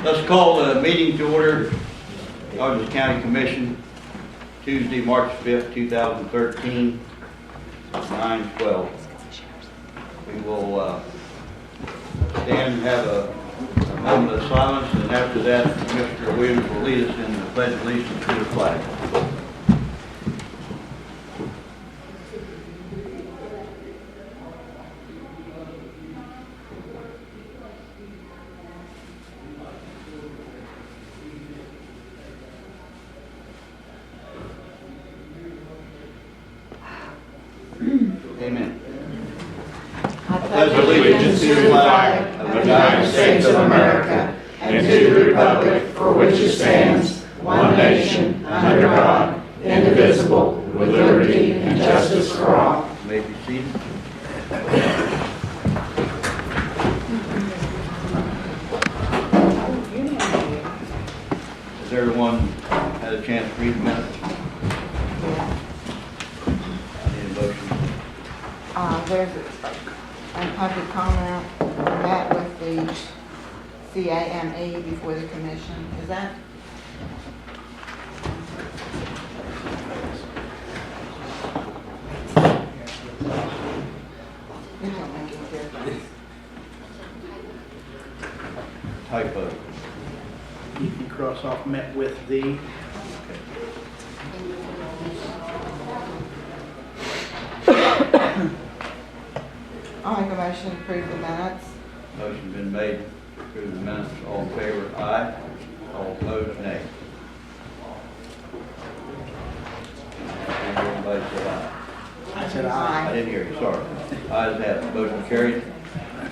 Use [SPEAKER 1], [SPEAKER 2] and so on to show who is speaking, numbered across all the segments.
[SPEAKER 1] Let's call the meeting to order. Dodgers County Commission, Tuesday, March 5th, 2013, 9:12. We will stand and have a moment of silence, and after that, Mr. Williams will lead us in the Pledge of Allegiance to the flag. Amen.
[SPEAKER 2] I pledge allegiance to the flag of the United States of America and to the republic for which it stands, one nation, under God, indivisible, with liberty and justice for all.
[SPEAKER 1] You may be seated. Has everyone had a chance to read the minutes? I need a motion.
[SPEAKER 2] There's a public comment met with the CAME before the commission. Is that? It don't make a difference.
[SPEAKER 1] Typo.
[SPEAKER 3] You can cross off met with the.
[SPEAKER 2] I'll make a motion to approve the minutes.
[SPEAKER 1] Motion been made to approve the minutes. All in favor, aye. All opposed, nay. Everybody said aye.
[SPEAKER 3] I said
[SPEAKER 1] I
[SPEAKER 3] aye.
[SPEAKER 1] didn't hear you, sorry. Ayes have it, motion carried.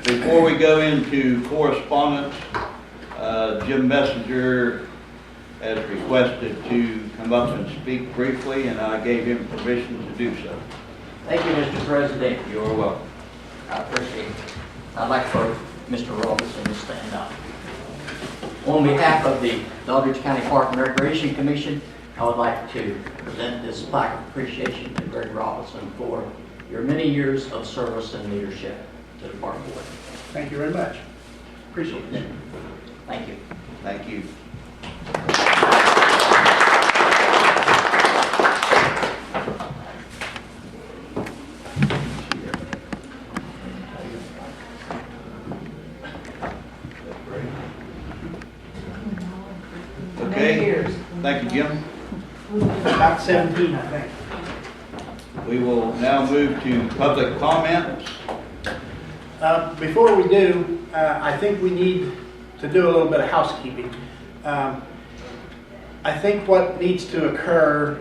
[SPEAKER 1] Before we go into correspondence, Jim Messenger has requested to come up and speak briefly, and I gave him permission to do so.
[SPEAKER 4] Thank you, Mr. President.
[SPEAKER 1] You're welcome.
[SPEAKER 4] I appreciate it. I'd like for Mr. Robinson to stand up. On behalf of the Doddridge County Park and Recreation Commission, I would like to present this plaque of appreciation to Greg Robinson for your many years of service and leadership to the park board.
[SPEAKER 3] Thank you very much. Appreciate it.
[SPEAKER 4] Thank you.
[SPEAKER 1] Thank you. Okay, thank you, Jim.
[SPEAKER 3] About 17, I think.
[SPEAKER 1] We will now move to public comments.
[SPEAKER 3] Before we do, I think we need to do a little bit of housekeeping. I think what needs to occur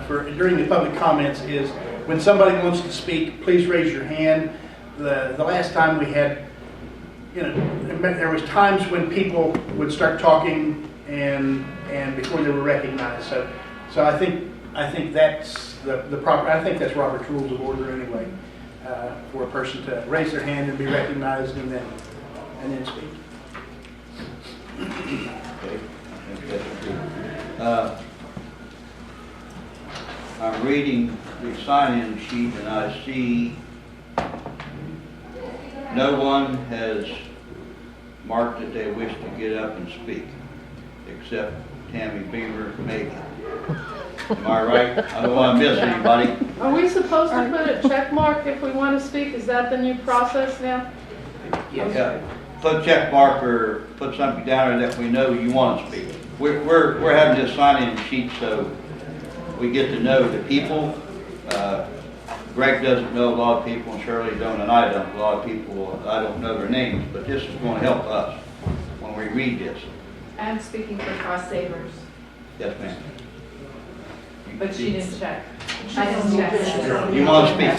[SPEAKER 3] during the public comments is when somebody wants to speak, please raise your hand. The last time we had, there was times when people would start talking and before they were recognized. So I think that's the proper. I think that's Robert's Rules of Order anyway, for a person to raise their hand and be recognized and then speak.
[SPEAKER 1] Okay, I think that's good. I'm reading the sign-in sheet and I see no one has marked that they wish to get up and speak, except Tammy Beaver, maybe. Am I right? I don't want to miss anybody.
[SPEAKER 5] Are we supposed to put a check mark if we want to speak? Is that the new process now?
[SPEAKER 1] Yeah. Put a check mark or put something down there that we know you want to speak. We're having this sign-in sheet so we get to know the people. Greg doesn't know a lot of people, and Shirley don't, and I don't. A lot of people, I don't know their names, but this is going to help us when we read this.
[SPEAKER 5] I'm speaking for Cross Savers,
[SPEAKER 1] Yes, ma'am.
[SPEAKER 5] but she didn't check.
[SPEAKER 2] I didn't check.
[SPEAKER 1] You want to speak?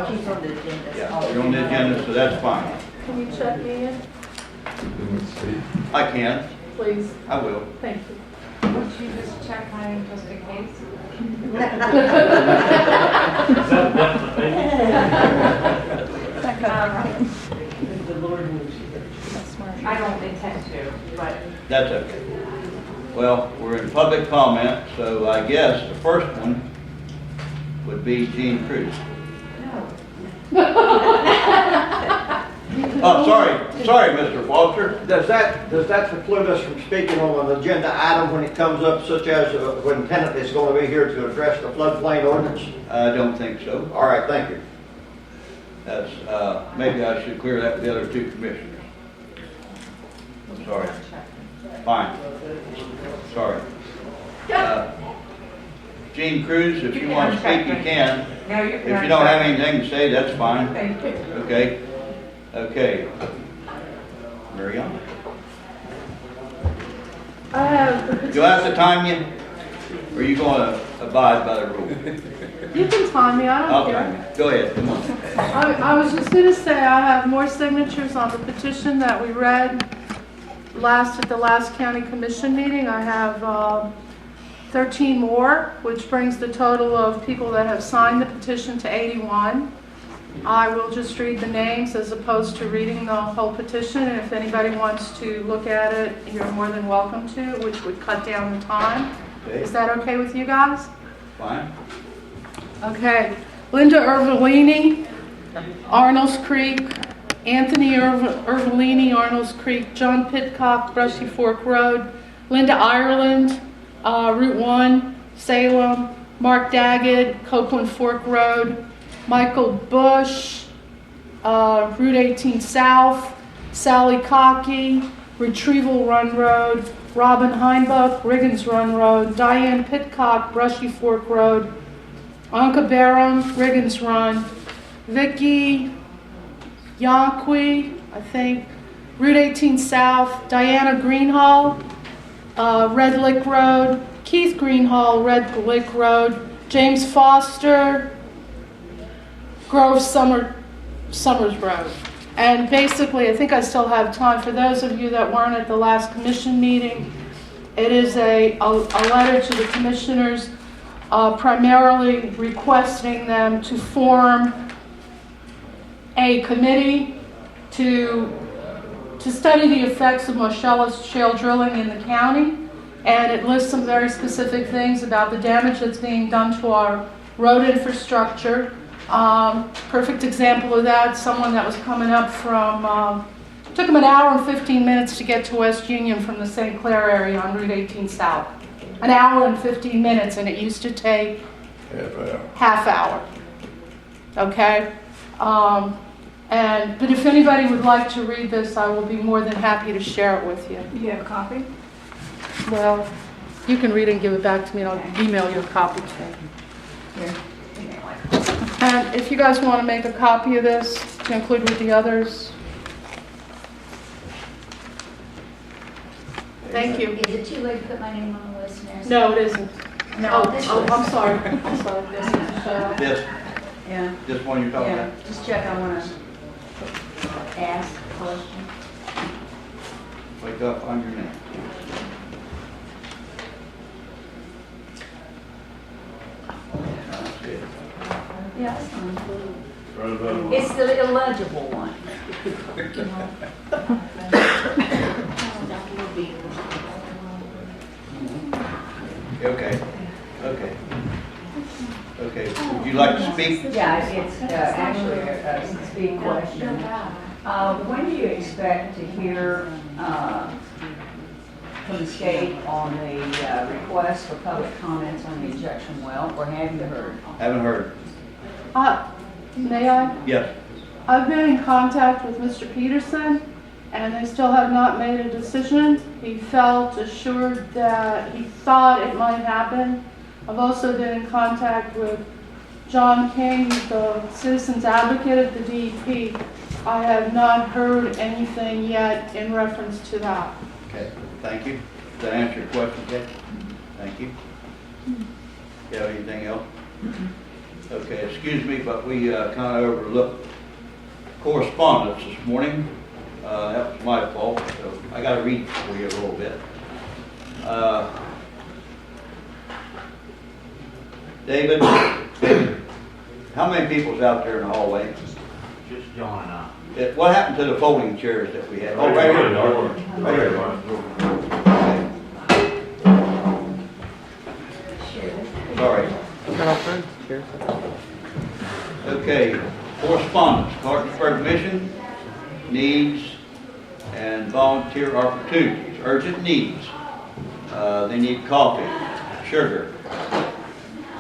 [SPEAKER 2] She's on the agenda.
[SPEAKER 1] Yeah, you're on the agenda, so that's fine.
[SPEAKER 5] Can you check me in,
[SPEAKER 1] I can.
[SPEAKER 5] please?
[SPEAKER 1] I will.
[SPEAKER 5] Thank you.
[SPEAKER 6] Would you just check mine just in case? I don't intend to, but
[SPEAKER 1] That's okay. Well, we're in public comment, so I guess the first one would be Gene Cruz.
[SPEAKER 6] no.
[SPEAKER 1] Oh, sorry, Mr. Foster.
[SPEAKER 7] Does that preclude us from speaking on an agenda item when it comes up, such as when tenant is going to be here to address the floodplain ordinance?
[SPEAKER 1] I don't think so.
[SPEAKER 7] All right, thank you.
[SPEAKER 1] That's, maybe I should clear that with the other two commissioners. I'm sorry. Fine. Sorry. Gene Cruz, if you want to speak, you can.
[SPEAKER 6] No, you
[SPEAKER 1] If you don't have anything to say, that's fine.
[SPEAKER 6] Thank you.
[SPEAKER 1] Okay? Okay. Mary Ellen?
[SPEAKER 5] I have,
[SPEAKER 1] Do I have to time you? Or are you going to abide by the rule?
[SPEAKER 5] you can time me, I
[SPEAKER 1] I'll
[SPEAKER 5] don't
[SPEAKER 1] time
[SPEAKER 5] care.
[SPEAKER 1] you. Go ahead, come on.
[SPEAKER 5] I was just gonna say, I have more signatures on the petition that we read at the last county commission meeting. I have 13 more, which brings the total of people that have signed the petition to 81. I will just read the names as opposed to reading the whole petition, and if anybody wants to look at it, you're more than welcome to, which would cut down the time.
[SPEAKER 1] Okay,
[SPEAKER 5] Is that okay with you guys?
[SPEAKER 1] fine.
[SPEAKER 5] Okay. Linda Irvolini, Arnold's Creek. Anthony Irvolini, Arnold's Creek. John Pitcock, Brushy Fork Road. Linda Ireland, Route 1, Salem. Mark Daggett, Copeland Fork Road. Michael Bush, Route 18 South. Sally Cockey, Retrieval Run Road. Robin Heinbuck, Riggins Run Road. Diane Pitcock, Brushy Fork Road. Anka Barham, Riggins Run. Vicky Yonqui, I think, Route 18 South. Diana Greenhall, Red Lick Road. Keith Greenhall, Red Lick Road. James Foster, Grove Summers Road. And basically, I think I still have time for those of you that weren't at the last commission meeting. It is a letter to the commissioners primarily requesting them to form a committee to study the effects of Marcellus shale drilling in the county. And it lists some very specific things about the damage that's being done to our road infrastructure. Perfect example of that, someone that was coming up from, took them an hour and 15 minutes to get to West Union from the St. Clair area on Route 18 South. An hour and 15 minutes, and it used to take half hour. Okay? But if anybody would like to read this, I will be more than happy to share it with you.
[SPEAKER 6] You have a copy?
[SPEAKER 5] Well, you can read it and give it back to me, and I'll email you a copy too.
[SPEAKER 6] Here.
[SPEAKER 5] And if you guys want to make a copy of this to include with the others. Thank you.
[SPEAKER 2] Is it too late to put my name on the list now?
[SPEAKER 5] No, it isn't.
[SPEAKER 2] No,
[SPEAKER 5] Oh,
[SPEAKER 2] this
[SPEAKER 5] oh,
[SPEAKER 2] was-
[SPEAKER 5] I'm sorry. I'm sorry. This is,
[SPEAKER 1] This,
[SPEAKER 2] Yeah,
[SPEAKER 1] this one you're talking
[SPEAKER 2] yeah,
[SPEAKER 1] about?
[SPEAKER 2] just check, I want to ask a question.
[SPEAKER 1] Wake up on your name. That's good.
[SPEAKER 2] Yeah, that's fine. It's the illegible one.
[SPEAKER 1] Okay, okay. Okay, would you like to speak?
[SPEAKER 8] Yeah, it's actually a speed question. When do you expect to hear from the state on the request for public comments on the injection well, or have you heard?
[SPEAKER 1] Haven't heard.
[SPEAKER 5] may I?
[SPEAKER 1] Yes.
[SPEAKER 5] I've been in contact with Mr. Peterson, and they still have not made a decision. He felt assured that he thought it might happen. I've also been in contact with John King, the citizens advocate at the DEP. I have not heard anything yet in reference to that.
[SPEAKER 1] Okay, thank you. Does that answer your question, Kate? Thank you. You have anything else? Okay, excuse me, but we kind of overlooked correspondence this morning. That was my fault, so I got to read for you a little bit. David, how many people's out there in the hallway?
[SPEAKER 9] Just John and I.
[SPEAKER 1] What happened to the folding chairs that we had? Oh, right here. Right here. Okay. Sorry. Okay, correspondence, Clarksburg Mission, needs, and volunteer opportunities. Urgent needs. They need coffee, sugar,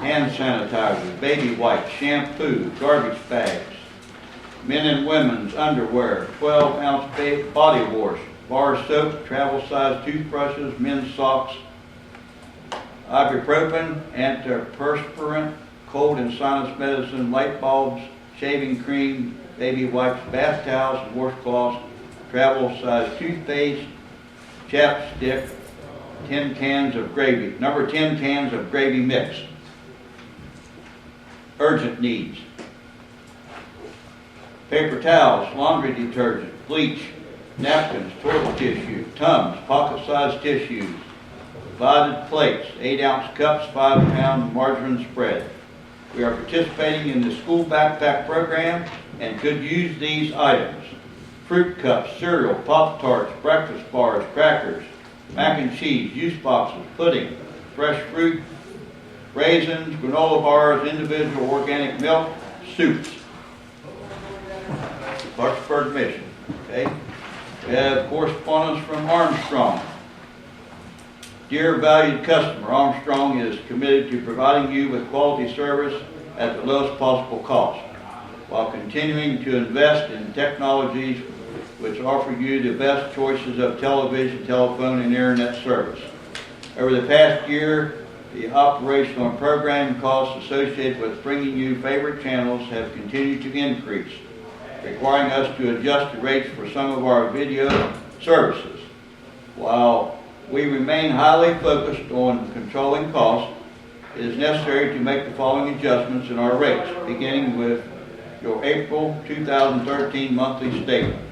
[SPEAKER 1] hand sanitizer, baby wipes, shampoo, garbage bags, men and women's underwear, 12-ounce body wash, bar soap, travel size toothbrushes, men's socks, ibuprofen, antiperspirant, cold and sinus medicine, light bulbs, shaving cream, baby wipes, bath towels, and washcloths, travel size toothpaste, chapstick, 10 cans of gravy, number 10 cans of gravy mix. Urgent needs. Paper towels, laundry detergent, bleach, napkins, toilet tissue, Tums, pocket-sized tissues, divided plates, 8-ounce cups, 5-pound margarine spread. We are participating in the school backpack program and could use these items. Fruit cups, cereal, Pop-Tarts, breakfast bars, crackers, mac and cheese, juice boxes, pudding, fresh fruit, raisins, granola bars, individual organic milk, soups. Clarksburg, Mission. Okay. We have correspondence from Armstrong. Dear valued customer, Armstrong is committed to providing you with quality service at the lowest possible cost, while continuing to invest in technologies which offer you the best choices of television, telephone, and internet service. Over the past year, the operational and programming costs associated with bringing you favorite channels have continued to increase, requiring us to adjust the rates for some of our video services. While we remain highly focused on controlling costs, it is necessary to make the following adjustments in our rates, beginning with your April 2013 monthly statement.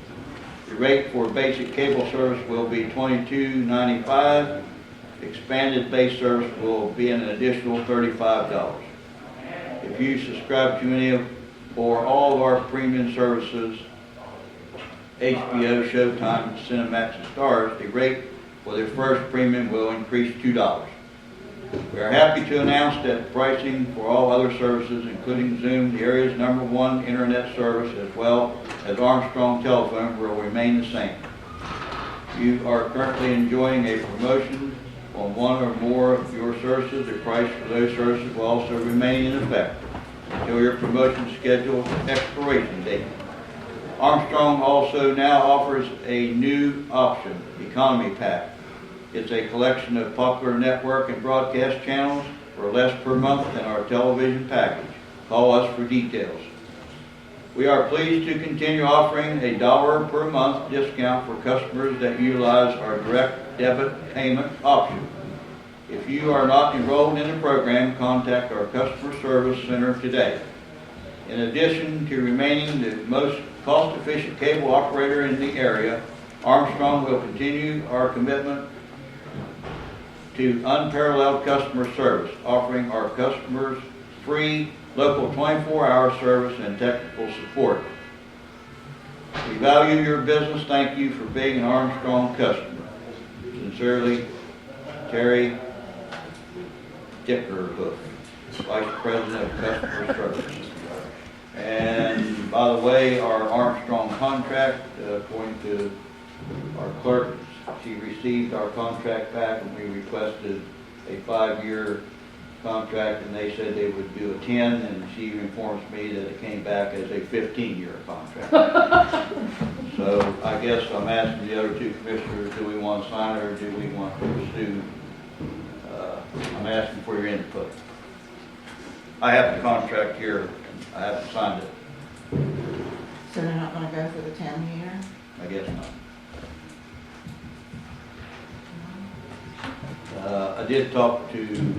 [SPEAKER 1] The rate for basic cable service will be $22.95. Expanded base service will be an additional $35. If you subscribe to any of or all of our premium services, HBO, Showtime, Cinemax, and Starz, the rate for the first premium will increase $2. We are happy to announce that pricing for all other services, including Zoom, the area's #1 internet service, as well as Armstrong Telephone, will remain the same. You are currently enjoying a promotion on one or more of your services. The price for those services will also remain in effect until your promotion schedule expiration date. Armstrong also now offers a new option, Economy Pack. It's a collection of popular network and broadcast channels for less per month than our television package. Call us for details. We are pleased to continue offering a $1 per month discount for customers that utilize our direct debit payment option. If you are not enrolled in the program, contact our customer service center today. In addition to remaining the most cost-efficient cable operator in the area, Armstrong will continue our commitment to unparalleled customer service, offering our customers free local 24-hour service and technical support. We value your business. Thank you for being an Armstrong customer. Sincerely, Terry Dickerhoof, Vice President of Customer Service. And by the way, our Armstrong contract, according to our clerk, she received our contract back and we requested a 5-year contract, and they said they would do a 10, and she informs me that it came back as a 15-year contract. So I guess I'm asking the other two commissioners, do we want to sign it or do we want to pursue? I'm asking for your input. I have the contract here. I haven't signed it.
[SPEAKER 2] So they're not gonna go for the 10-year?
[SPEAKER 1] I guess not. I did talk to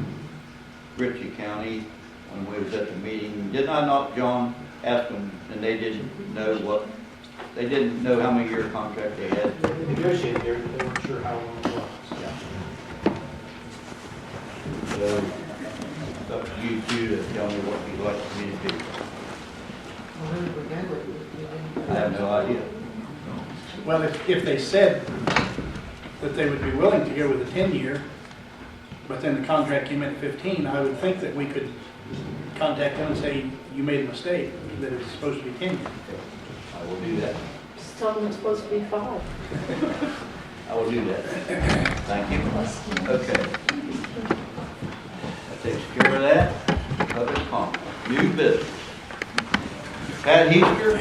[SPEAKER 1] Ritchie County when we was at the meeting. Did I not, John, ask them, and they didn't know how many year contract they had?
[SPEAKER 3] They negotiated there, but they weren't sure how long it was.
[SPEAKER 1] So, it's up to you two to tell me what you'd like me to do.
[SPEAKER 2] Well, who would we go with?
[SPEAKER 1] I have no idea.
[SPEAKER 3] Well, if they said that they would be willing to go with a 10-year, but then the contract came in at 15, I would think that we could contact them and say, you made a mistake, that it's supposed to be 10 years.
[SPEAKER 1] I will do that.
[SPEAKER 5] tell them it's supposed to be 5.
[SPEAKER 1] I will do that. Thank you. Okay. That takes care of that. Public comment. New business. Pat Heaster,